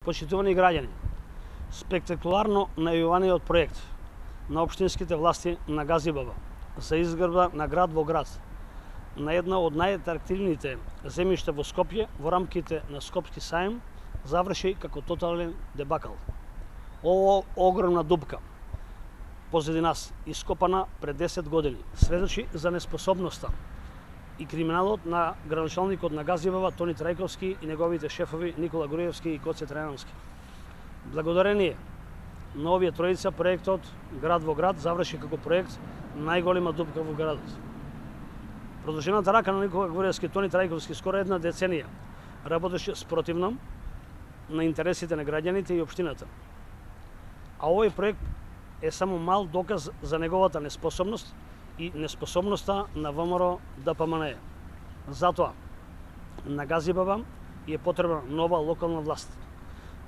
Почитувани граѓани, спектакуларно најавуваниот проект на општинските власти на Газибаба за изградба на град во град на една од најатрактивните земјишта во Скопје во рамките на Скопски сајм заврши како тотален дебакал. Ова огромна дупка позади нас, ископана пред 10 години, сведочи за неспособноста и криминалот на градоначалникот на Газибаба Тони Трајковски и неговите шефови Никола Груевски и Коце Трајановски. Благодарение на овие тројица, проектот Град во град заврши како проект најголема дупка во градот. Продолжената рака на Никола Груевски и Тони Трајковски скоро една деценија работеше спротивно на интересите на граѓаните и општината. А овој проект е само мал доказ за неговата неспособност и неспособноста на ВМРО ДПМН. Затоа на Газибаба е потребна нова локална власт.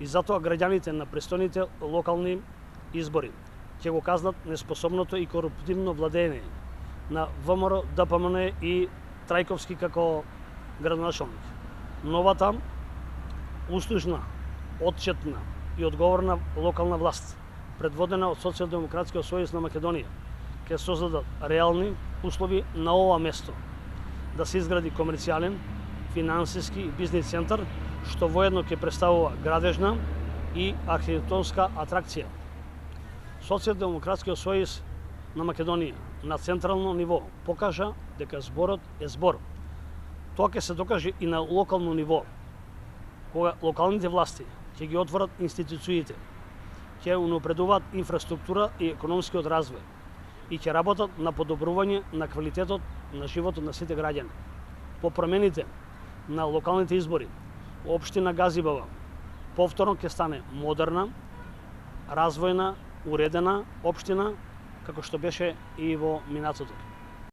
И затоа граѓаните на престојните локални избори ќе го казнат неспособното и коруптивно владење на ВМРО ДПМН и Трајковски како градоначалник. Новата, услужна, отчетна и одговорна локална власт, предводена од Социјалдемократскиот сојуз на Македонија, ќе создадат реални услови на ова место да се изгради комерцијален, финансиски и бизнис центар, што воедно ќе представува градежна и архитектонска атракција. Социјалдемократскиот сојуз на Македонија на централно ниво покажа дека зборот е збор. Тоа ќе се докаже и на локално ниво, кога локалните власти ќе ги отворат институциите, ќе унапредуваат инфраструктура и економскиот развој и ќе работат на подобрување на квалитетот на животот на сите граѓани. По промените на локалните избори, општина Газибаба повторно ќе стане модерна, развојна, уредена општина, како што беше и во минатото.